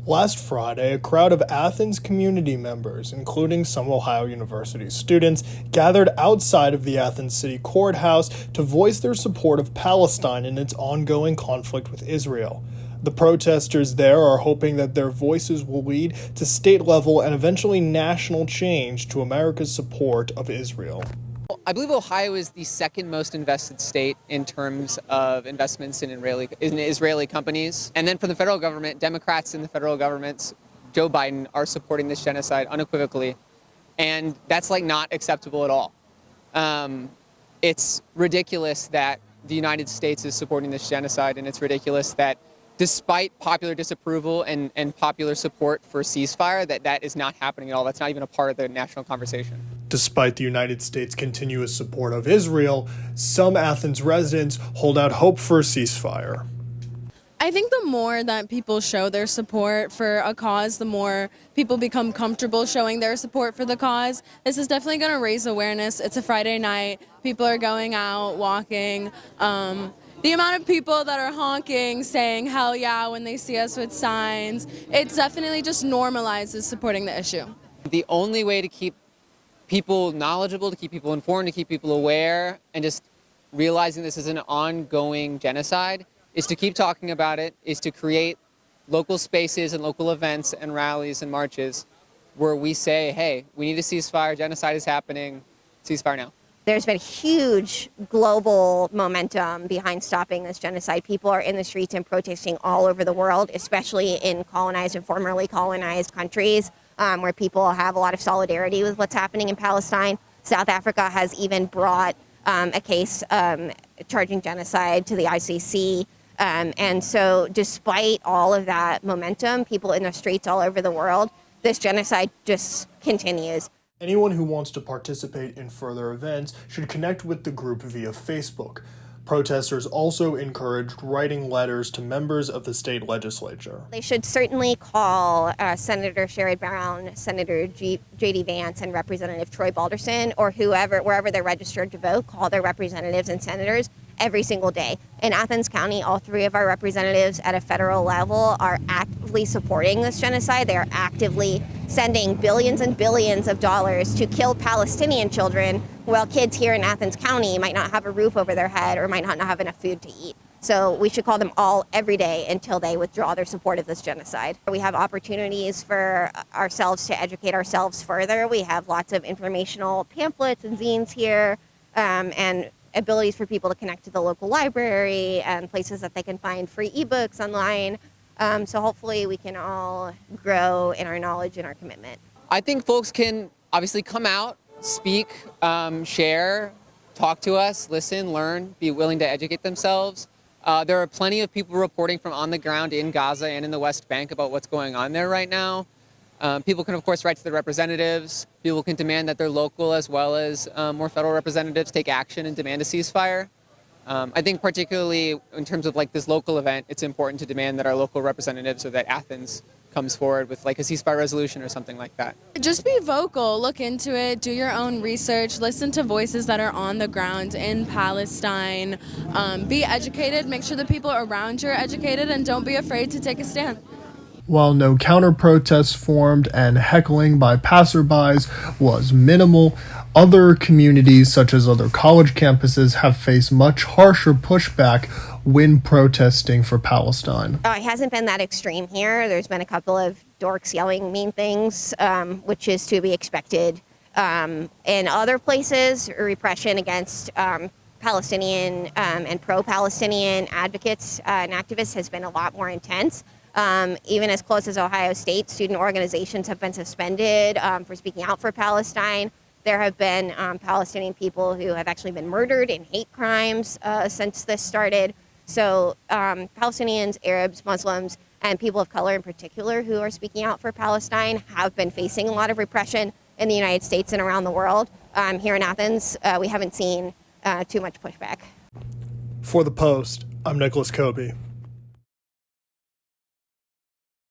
Last Friday, a crowd of Athens community members, including some Ohio University students, gathered outside of the Athens City Courthouse to voice their support of Palestine in its ongoing conflict with Israel. The protesters there are hoping that their voices will lead to state-level and eventually national change to America's support of Israel. I believe Ohio is the second most invested state in terms of investments in Israeli companies. And then for the federal government, Democrats in the federal government, Joe Biden, are supporting this genocide unequivocally. And that's not acceptable at all. It's ridiculous that the United States is supporting this genocide, and it's ridiculous that despite popular disapproval and popular support for ceasefire, that is not happening at all. That's not even a part of the national conversation. Despite the United States' continuous support of Israel, some Athens residents hold out hope for a ceasefire. I think the more that people show their support for a cause, the more people become comfortable showing their support for the cause. This is definitely going to raise awareness. It's a Friday night. People are going out, walking. The amount of people that are honking, saying hell yeah when they see us with signs, it definitely just normalizes supporting the issue. The only way to keep people knowledgeable, to keep people informed, to keep people aware, and just realizing this is an ongoing genocide is to keep talking about it, is to create local spaces and local events and rallies and marches where we say, hey, we need a ceasefire, genocide is happening, ceasefire now. There's been huge global momentum behind stopping this genocide. People are in the streets and protesting all over the world, especially in colonized and formerly colonized countries, where people have a lot of solidarity with what's happening in Palestine. South Africa has even brought a case charging genocide to the ICC. And so despite all of that momentum, people in the streets all over the world, this genocide just continues. Anyone who wants to participate in further events should connect with the group via Facebook. Protesters also encouraged writing letters to members of the state legislature. They should certainly call Senator Sherrod Brown, Senator J.D. Vance, and Representative Troy Balderson, or wherever they're registered to vote, call their representatives and senators every single day. In Athens County, all three of our representatives at a federal level are actively supporting this genocide. They are actively sending billions and billions of dollars to kill Palestinian children, while kids here in Athens County might not have a roof over their head or might not have enough food to eat. So we should call them all every day until they withdraw their support of this genocide. We have opportunities for ourselves to educate ourselves further. We have lots of informational pamphlets and zines here, and abilities for people to connect to the local library and places that they can find free ebooks online. So hopefully we can all grow in our knowledge and our commitment. I think folks can obviously come out, speak, share, talk to us, listen, learn, be willing to educate themselves. There are plenty of people reporting from on the ground in Gaza and in the West Bank about what's going on there right now. People can, of course, write to their representatives. People can demand that their local as well as more federal representatives take action and demand a ceasefire. I think particularly in terms of this local event, it's important to demand that our local representatives or that Athens comes forward with a ceasefire resolution or something like that. Just be vocal, look into it, do your own research, listen to voices that are on the ground in Palestine, be educated, make sure the people around you are educated, and don't be afraid to take a stand. While no counter-protests formed and heckling by passerbys was minimal, other communities, such as other college campuses, have faced much harsher pushback when protesting for Palestine. It hasn't been that extreme here. There's been a couple of dorks yelling mean things, which is to be expected. In other places, repression against Palestinian and pro-Palestinian advocates and activists has been a lot more intense. Even as close as Ohio State, student organizations have been suspended for speaking out for Palestine. There have been Palestinian people who have actually been murdered in hate crimes since this started. So Palestinians, Arabs, Muslims, and people of color in particular who are speaking out for Palestine have been facing a lot of repression in the United States and around the world. Here in Athens, we haven't seen too much pushback. For The Post, I'm Nicholas Kobe.